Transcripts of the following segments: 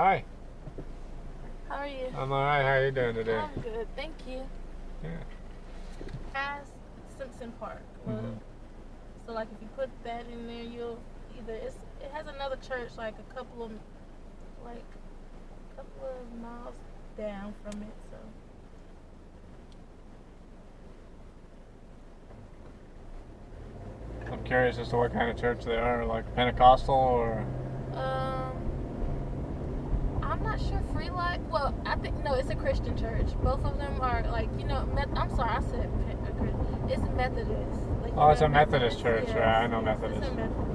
Hi. How are you? I'm alright. How are you doing today? I'm good, thank you. Yeah. As Simpson Park. Mm-hmm. So like if you put that in there, you'll it has another church like a couple of miles down from it. So I'm curious as to what kind of church they are, like Pentecostal or. um, I'm not sure Free Life. Well, I think no, it's a Christian church. Both of them are like I'm sorry, I said it's Methodist. Like, Oh, it's a Methodist church. Yes, Yeah, I know yes, Methodist. It's a Methodist.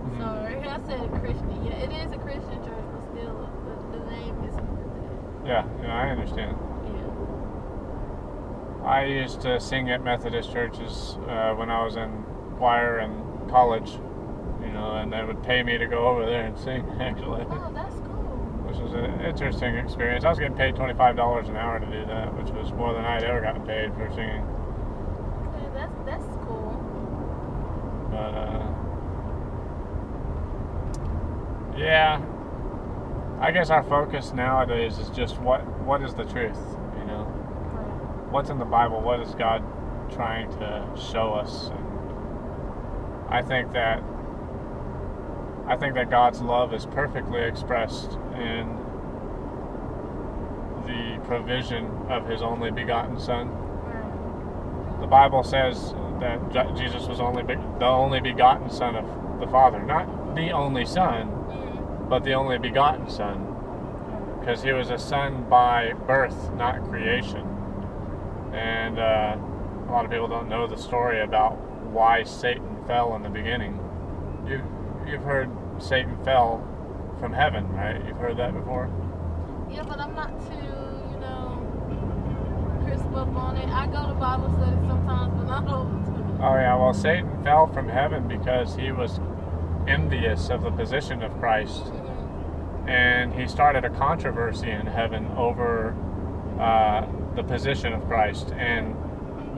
Mm-hmm. Sorry, I said Christian. Yeah, it is a Christian church, but still, the name is Methodist. Yeah, I understand. Yeah. I used to sing at Methodist churches when I was in choir in college, and they would pay me to go over there and sing, actually. Oh, that's cool. Which was an interesting experience. I was getting paid $25 an hour to do that, which was more than I'd ever gotten paid for singing. Okay, that's cool. But, yeah, I guess our focus nowadays is just what is the truth, Right. What's in the Bible, what is God trying to show us. And I think that God's love is perfectly expressed in the provision of His only begotten Son. Right. The Bible says that Jesus was the only begotten Son of the Father, not the only Son, but the only begotten Son, because He was a Son by birth, not creation. And a lot of people don't know the story about why Satan fell in the beginning. You've heard Satan fell from heaven, right? You've heard that before? Yeah, but I'm not too, crisp up on it. I go to Bible study sometimes, but not all the time. Oh yeah, well, Satan fell from heaven because he was envious of the position of Christ. And he started a controversy in heaven over the position of Christ. And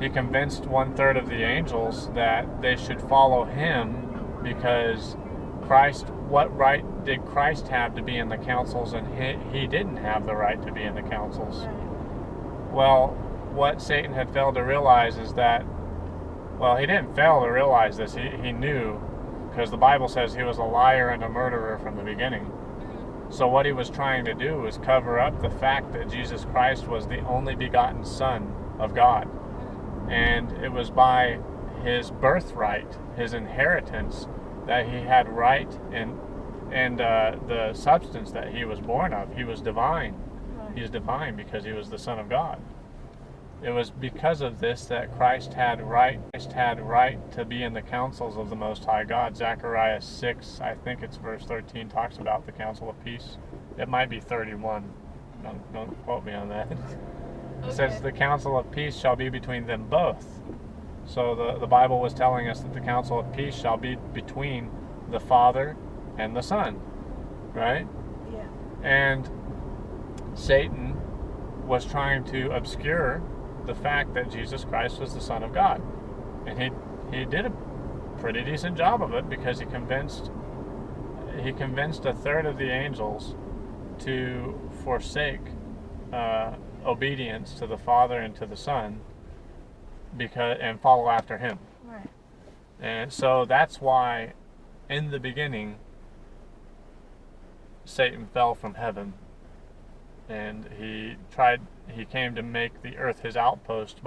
he convinced 1/3 of the angels that they should follow him because what right did Christ have to be in the councils, and he didn't have the right to be in the councils? Well, what Satan had failed to realize is that, well, he didn't fail to realize this. He knew, because the Bible says he was a liar and a murderer from the beginning. So what he was trying to do was cover up the fact that Jesus Christ was the only begotten Son of God. And it was by his birthright, his inheritance, that he had right in the substance that he was born of. He was divine. He was divine because he was the Son of God. It was because of this that Christ had right to be in the councils of the Most High God. Zechariah 6, I think it's verse 13, talks about the council of peace. It might be 31. Don't quote me on that. It says the council of peace shall be between them both. So the Bible was telling us that the council of peace shall be between the Father and the Son, right? Yeah. And Satan was trying to obscure the fact that Jesus Christ was the Son of God. And he did a pretty decent job of it, because he convinced 1/3 of the angels to forsake obedience to the Father and to the Son and follow after him. Right. And so that's why in the beginning Satan fell from heaven, and he came to make the earth his outpost.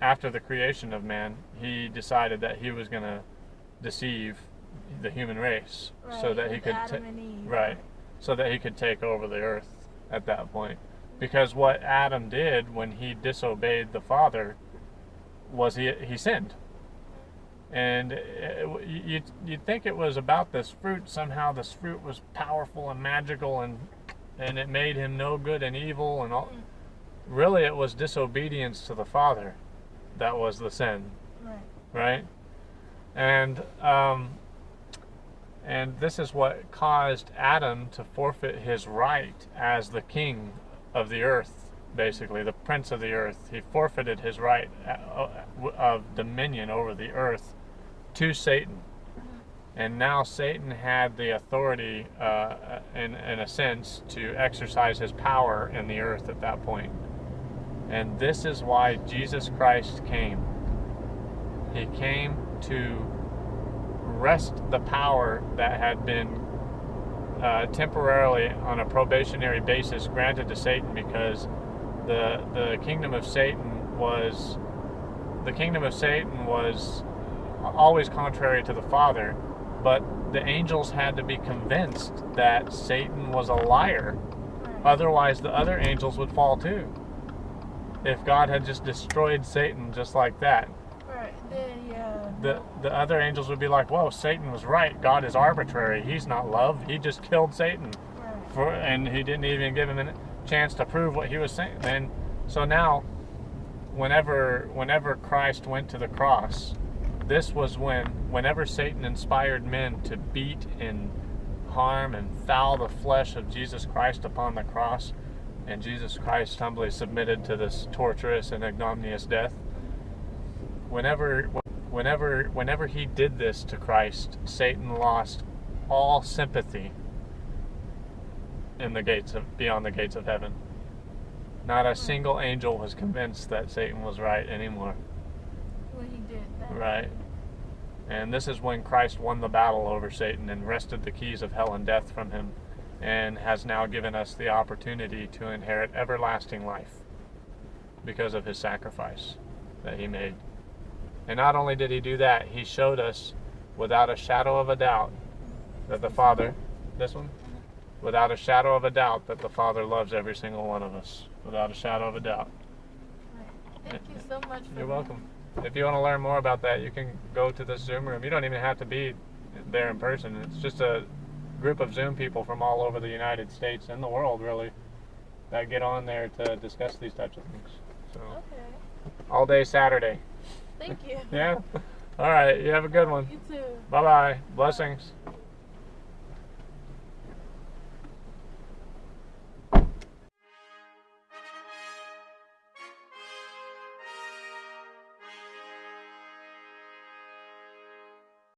After the creation of man, he decided that he was going to deceive the human race, so that he could so that he could take over the earth at that point. Because what Adam did when he disobeyed the Father was he sinned. And you'd think it was about this fruit. Somehow this fruit was powerful and magical, and it made him know good and evil and all. Really, it was disobedience to the Father that was the sin. Right? And this is what caused Adam to forfeit his right as the king of the earth, basically, the prince of the earth. He forfeited his right of dominion over the earth to Satan. And now Satan had the authority, in a sense, to exercise his power in the earth at that point. And this is why Jesus Christ came. He came to wrest the power that had been temporarily on a probationary basis granted to Satan, because the kingdom of Satan was always contrary to the Father, but the angels had to be convinced that Satan was a liar. Otherwise, the other angels would fall too. If God had just destroyed Satan just like that, Right. Then yeah. the other angels would be like, whoa, Satan was right. God is arbitrary. He's not love. He just killed Satan. Right. And he didn't even give him a chance to prove what he was saying. Then, so now, whenever Christ went to the cross, this was whenever Satan inspired men to beat and harm and foul the flesh of Jesus Christ upon the cross, and Jesus Christ humbly submitted to this torturous and ignominious death. Whenever he did this to Christ, Satan lost all sympathy in the beyond the gates of heaven. Not a single angel was convinced that Satan was right anymore. When he did that. Right. And this is when Christ won the battle over Satan and wrested the keys of hell and death from him, and has now given us the opportunity to inherit everlasting life because of his sacrifice that he made. And not only did he do that, he showed us without a shadow of a doubt that the Father, this one? Without a shadow of a doubt that the Father loves every single one of us. Without a shadow of a doubt. Right. Thank you so much for You're welcome. If you want to learn more about that, you can go to the Zoom room. You don't even have to be there in person. It's just a group of Zoom people from all over the United States and the world, really, that get on there to discuss these types of things. So, Okay. all day Saturday. Thank you. Yeah? All right. You have a good one. You too. Bye-bye. Blessings.